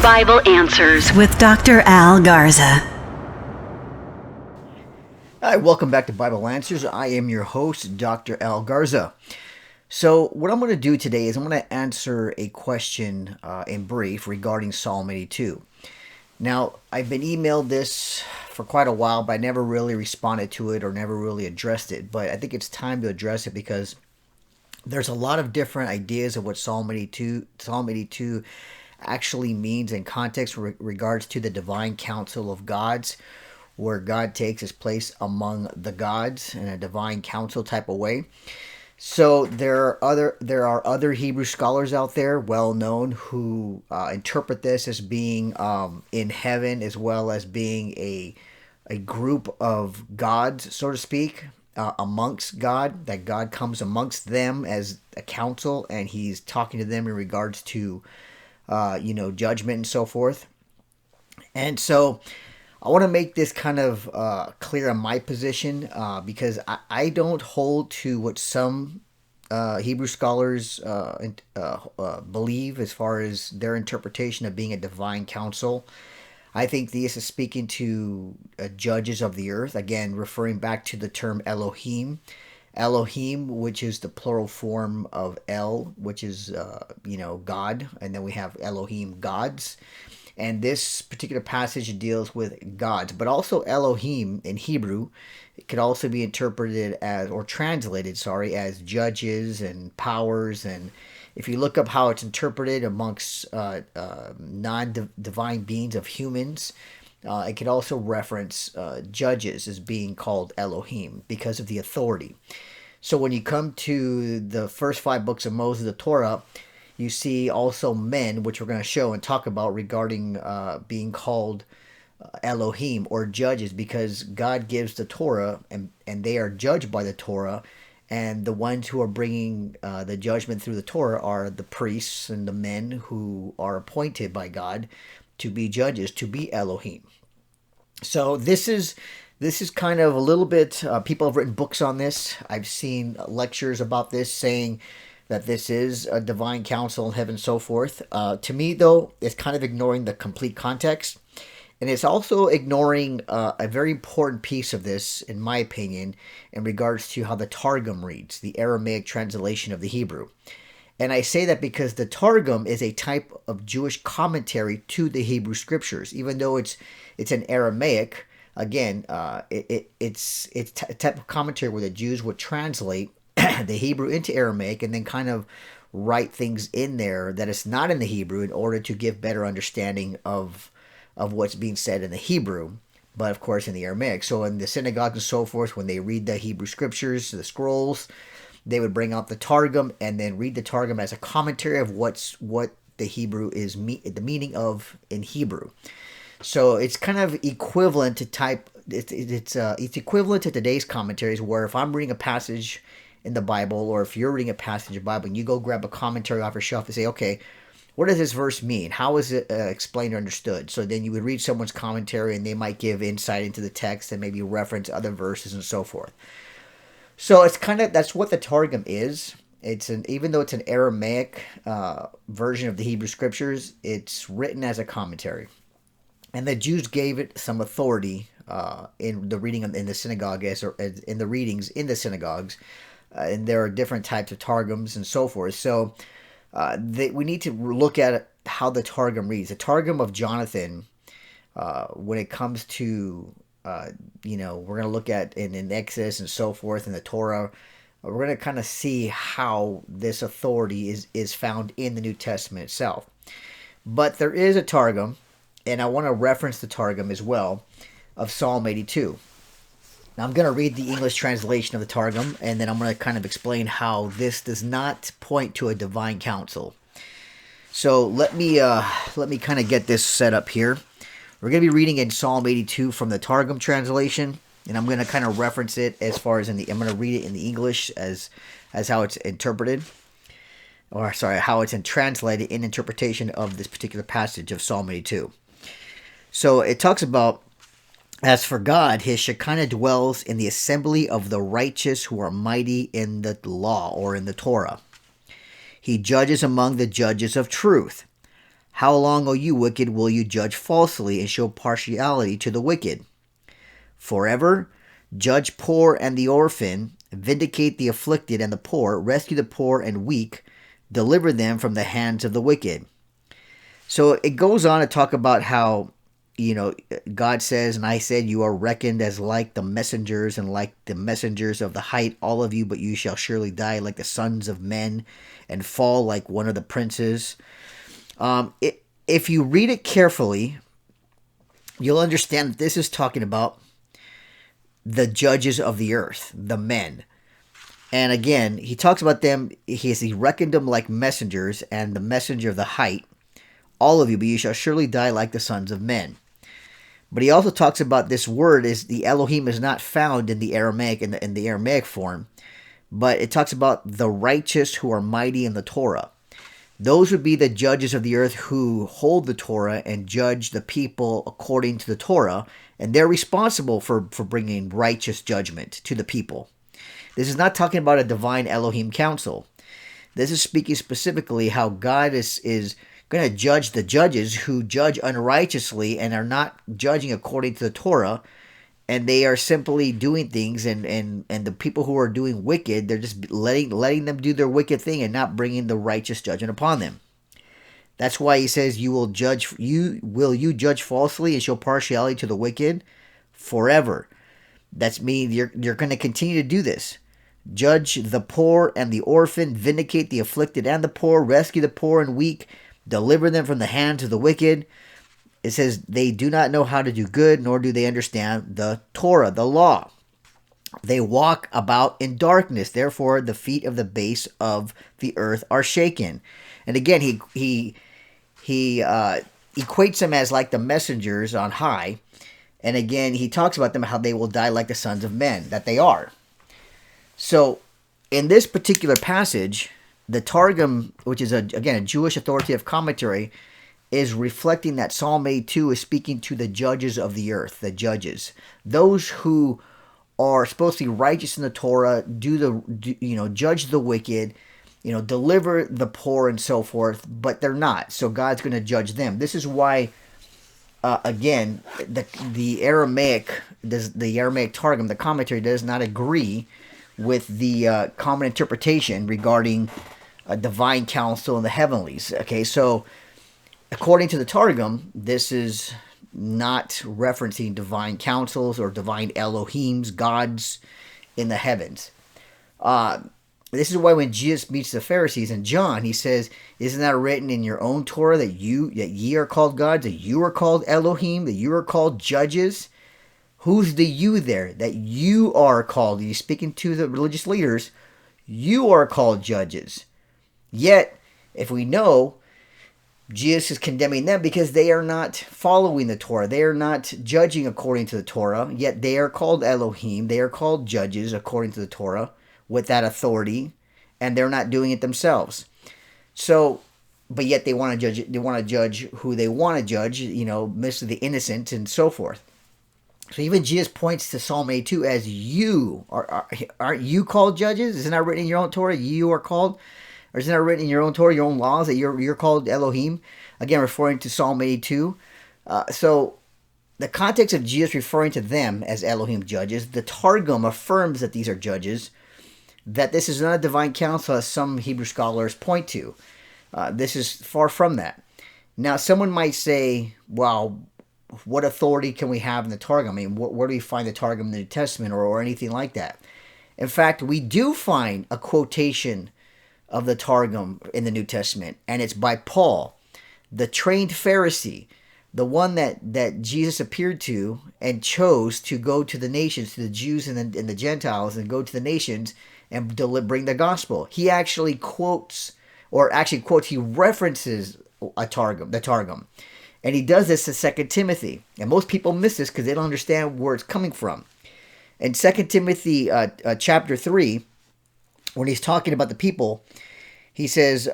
Bible Answers with Dr. Al Garza. Hi, welcome back to Bible Answers. I am your host, Dr. Al Garza. So what I'm going to do today is I'm going to answer a question in brief regarding Psalm 82. Now, I've been emailed this for quite a while, but I never really responded to it or never really addressed it. But I think it's time to address it because there's a lot of different ideas of what Psalm 82 actually means in context regards to the divine council of gods, where God takes his place among the gods in a divine council type of way. So there are other Hebrew scholars out there, well known, who interpret this as being in heaven, as well as being a group of gods, so to speak, amongst God. That God comes amongst them as a council, and he's talking to them in regards to judgment and so forth. And so I want to make this kind of clear on my position because I don't hold to what some Hebrew scholars believe as far as their interpretation of being a divine council. I think this is speaking to judges of the earth, again, referring back to the term Elohim. Elohim, which is the plural form of El, which is, God, and then we have Elohim, gods. And this particular passage deals with gods, but also Elohim in Hebrew. It could also be interpreted as, or translated, as judges and powers. And if you look up how it's interpreted amongst non-divine beings of humans, it could also reference judges as being called Elohim because of the authority. So when you come to the first 5 books of Moses, the Torah, you see also men, which we're going to show and talk about regarding being called Elohim or judges, because God gives the Torah and they are judged by the Torah. And the ones who are bringing the judgment through the Torah are the priests and the men who are appointed by God to be judges, to be Elohim. So this is kind of a little bit, people have written books on this. I've seen lectures about this saying that this is a divine council in heaven and so forth. To me, though, it's kind of ignoring the complete context. And it's also ignoring a very important piece of this, in my opinion, in regards to how the Targum reads, the Aramaic translation of the Hebrew. And I say that because the Targum is a type of Jewish commentary to the Hebrew scriptures. Even though it's an Aramaic, again, it's a type of commentary where the Jews would translate the Hebrew into Aramaic and then kind of write things in there that is not in the Hebrew in order to give better understanding of what's being said in the Hebrew, but of course in the Aramaic. So in the synagogues and so forth, when they read the Hebrew scriptures, the scrolls, they would bring out the Targum and then read the Targum as a commentary of what the Hebrew is, the meaning of in Hebrew. So it's kind of equivalent to it's equivalent to today's commentaries, where if I'm reading a passage in the Bible, or if you're reading a passage of the Bible and you go grab a commentary off your shelf and say, okay, what does this verse mean? How is it explained or understood? So then you would read someone's commentary and they might give insight into the text and maybe reference other verses and so forth. So it's that's what the Targum is. Even though it's an Aramaic version of the Hebrew scriptures, it's written as a commentary. And the Jews gave it some authority in the reading in the synagogue, in the readings in the synagogues. And there are different types of Targums and so forth. So we need to look at how the Targum reads. The Targum of Jonathan, when it comes to, we're going to look at in Exodus and so forth in the Torah, we're going to kind of see how this authority is found in the New Testament itself. But there is a Targum, and I want to reference the Targum as well, of Psalm 82. Now I'm going to read the English translation of the Targum, and then I'm going to kind of explain how this does not point to a divine council. So let me kind of get this set up here. We're going to be reading in Psalm 82 from the Targum translation, and I'm going to kind of reference it as far as I'm going to read it in the English as how it's interpreted, how it's translated in interpretation of this particular passage of Psalm 82. So it talks about, as for God, his Shekinah dwells in the assembly of the righteous who are mighty in the law, or in the Torah. He judges among the judges of truth. How long, O you wicked, will you judge falsely and show partiality to the wicked? Forever, judge poor and the orphan, vindicate the afflicted and the poor, rescue the poor and weak, deliver them from the hands of the wicked. So it goes on to talk about how, God says, and I said, you are reckoned as like the messengers and like the messengers of the height, all of you, but you shall surely die like the sons of men and fall like one of the princes. If you read it carefully, you'll understand that this is talking about the judges of the earth, the men. And again, he talks about them, he reckoned them like messengers and the messenger of the height, all of you, but you shall surely die like the sons of men. But he also talks about this word is the Elohim is not found in the Aramaic, in the Aramaic form, but it talks about the righteous who are mighty in the Torah. Those would be the judges of the earth who hold the Torah and judge the people according to the Torah, and they're responsible for bringing righteous judgment to the people. This is not talking about a divine Elohim council. This is speaking specifically how God is going to judge the judges who judge unrighteously and are not judging according to the Torah, and they are simply doing things, and the people who are doing wicked, they're just letting them do their wicked thing and not bringing the righteous judgment upon them. That's why he says, will you judge falsely and show partiality to the wicked forever? That's mean you're going to continue to do this. Judge the poor and the orphan, vindicate the afflicted and the poor, rescue the poor and weak, deliver them from the hands of the wicked. It says they do not know how to do good, nor do they understand the Torah, the law. They walk about in darkness. Therefore, the feet of the base of the earth are shaken. And again, he equates them as like the messengers on high. And again, he talks about them how they will die like the sons of men, that they are. So, in this particular passage, the Targum, which is, a Jewish authoritative commentary, is reflecting that Psalm 82 is speaking to the judges of the earth, the judges. Those who are supposed to be righteous in the Torah, judge the wicked, deliver the poor and so forth, but they're not. So God's going to judge them. This is why, again, the Aramaic Targum, the commentary, does not agree with the common interpretation regarding a divine council in the heavenlies. Okay, so according to the Targum, this is not referencing divine councils or divine Elohims, gods in the heavens. This is why when Jesus meets the Pharisees in John, he says, "Isn't that written in your own Torah that ye are called gods, that you are called Elohim, that you are called judges?" Who's the you there? That you are called. He's speaking to the religious leaders. You are called judges. Yet, if we know, Jesus is condemning them because they are not following the Torah. They are not judging according to the Torah, yet they are called Elohim. They are called judges according to the Torah with that authority, and they're not doing it themselves. So, but yet they want to judge. They want to judge who they want to judge. Mostly the innocent and so forth. So even Jesus points to Psalm 82 as you aren't you called judges? Isn't that written in your own Torah? You are called. Or isn't that written in your own Torah, your own laws, that you're called Elohim? Again, referring to Psalm 82. So the context of Jesus referring to them as Elohim judges, the Targum affirms that these are judges, that this is not a divine council as some Hebrew scholars point to. This is far from that. Now, someone might say, well, what authority can we have in the Targum? I mean, where do we find the Targum in the New Testament or anything like that? In fact, we do find a quotation of the Targum in the New Testament, and it's by Paul, the trained Pharisee, the one that Jesus appeared to and chose to go to the nations, to the Jews and the Gentiles, and go to the nations and bring the gospel. He actually he references the Targum. And he does this in 2 Timothy. And most people miss this because they don't understand where it's coming from. In 2 Timothy chapter 3, when he's talking about the people, he says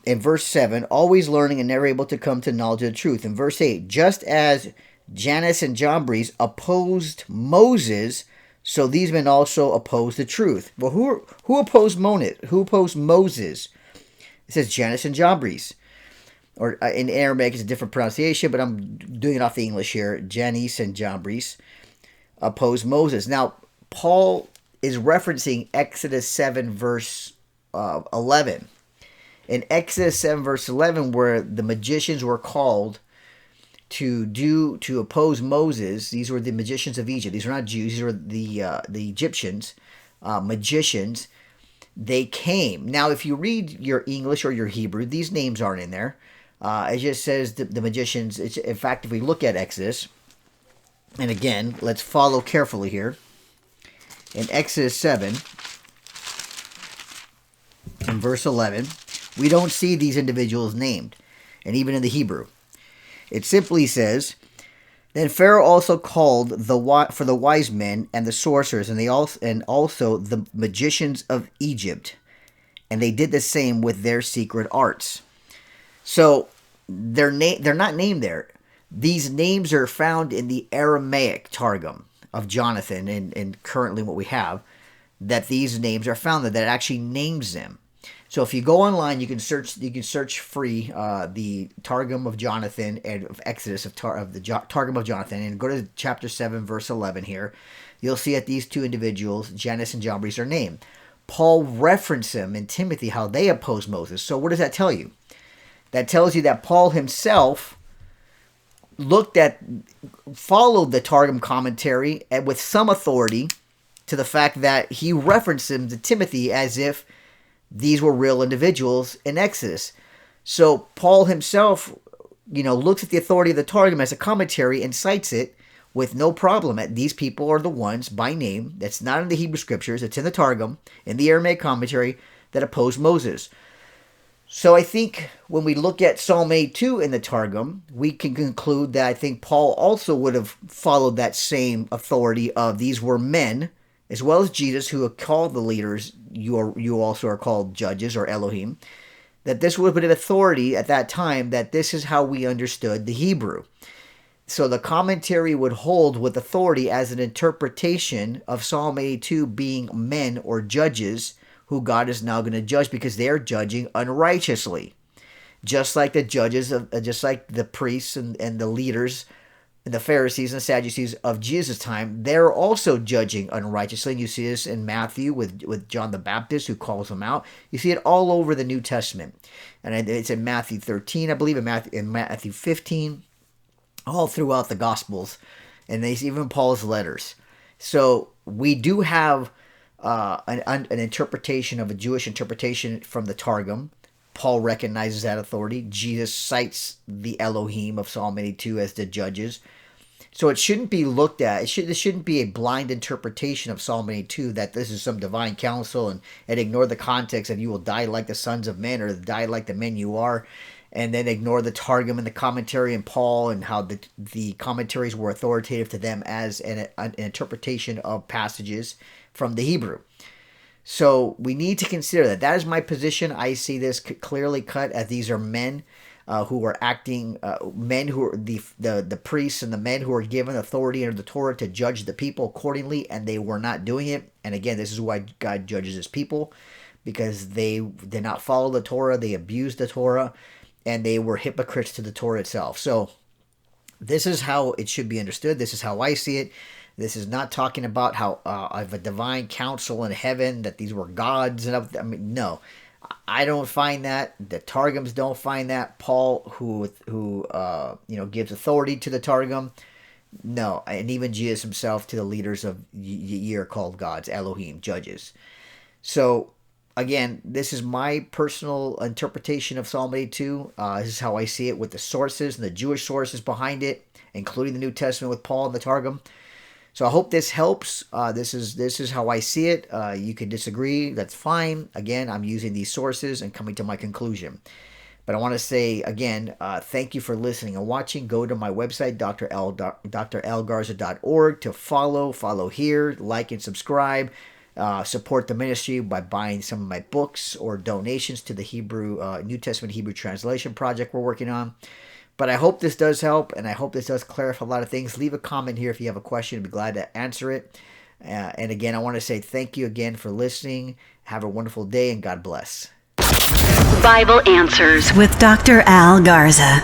in verse 7, always learning and never able to come to knowledge of the truth. In verse 8, just as Jannes and Jambres opposed Moses, so these men also oppose the truth. Well, who opposed Moses? Who opposed Moses? It says Jannes and Jambres. or in Aramaic it's a different pronunciation, but I'm doing it off the English here. Jannes and Jambres oppose Moses. Now, Paul is referencing Exodus 7 verse 11. In Exodus 7 verse 11, where the magicians were called to oppose Moses. These were the magicians of Egypt. These were not Jews. These were the Egyptians, magicians. They came. Now, if you read your English or your Hebrew, these names aren't in there. It just says the magicians. In fact, if we look at Exodus, and again, let's follow carefully here. In Exodus 7, in verse 11, we don't see these individuals named, and even in the Hebrew. It simply says, "Then Pharaoh also called for the wise men and the sorcerers and also the magicians of Egypt, and they did the same with their secret arts." So they're not named there. These names are found in the Aramaic Targum of Jonathan, and currently what we have, that these names are found there, that actually names them. So if you go online, you can search free the Targum of Jonathan and of Exodus of the Targum of Jonathan, and go to chapter 7 verse 11 here. You'll see that these two individuals, Jannes and Jambres, are named. Paul referenced them in Timothy, how they opposed Moses. So what does that tell you? That tells you that Paul himself followed the Targum commentary and with some authority, to the fact that he referenced them to Timothy as if these were real individuals in Exodus. So Paul himself, looks at the authority of the Targum as a commentary and cites it with no problem. These people are the ones by name, that's not in the Hebrew scriptures, it's in the Targum, in the Aramaic commentary, that oppose Moses. So I think when we look at Psalm 82 in the Targum, we can conclude that I think Paul also would have followed that same authority of these were men, as well as Jesus, who are called the leaders. You also are called judges or Elohim. That this would have been an authority at that time, that this is how we understood the Hebrew. So the commentary would hold with authority as an interpretation of Psalm 82 being men or judges who God is now going to judge because they are judging unrighteously. Just like just like the priests and the leaders, the Pharisees and the Sadducees of Jesus' time, they're also judging unrighteously. And you see this in Matthew with John the Baptist, who calls them out. You see it all over the New Testament. And it's in Matthew 13, I believe, in Matthew 15, all throughout the Gospels, and even Paul's letters. So we do have an interpretation of a Jewish interpretation from the Targum. Paul recognizes that authority. Jesus cites the Elohim of Psalm 82 as the judges. So it shouldn't be looked at. This shouldn't be a blind interpretation of Psalm 82 that this is some divine counsel and ignore the context of you will die like the sons of men or die like the men you are, and then ignore the Targum and the commentary and Paul and how the commentaries were authoritative to them as an interpretation of passages from the Hebrew. So we need to consider that. That is my position. I see this clearly cut as these are men who are acting, men who are the priests and the men who are given authority under the Torah to judge the people accordingly, and they were not doing it. And again, this is why God judges his people, because they did not follow the Torah, they abused the Torah, and they were hypocrites to the Torah itself. So this is how it should be understood. This is how I see it. This is not talking about how of a divine council in heaven, that these were gods and no, I don't find that. The Targums don't find that. Paul, who gives authority to the Targum, no, and even Jesus himself to the leaders of ye are called gods, Elohim, judges. So again, this is my personal interpretation of Psalm 82. This is how I see it with the sources and the Jewish sources behind it, including the New Testament with Paul and the Targum. So I hope this helps. This is how I see it. You can disagree. That's fine. Again, I'm using these sources and coming to my conclusion. But I want to say, again, thank you for listening and watching. Go to my website, drlgarza.org, to follow here, like and subscribe. Support the ministry by buying some of my books or donations to the New Testament Hebrew Translation project we're working on. But I hope this does help, and I hope this does clarify a lot of things. Leave a comment here if you have a question. I'd be glad to answer it. And again, I want to say thank you again for listening. Have a wonderful day, and God bless. Bible Answers with Dr. Al Garza.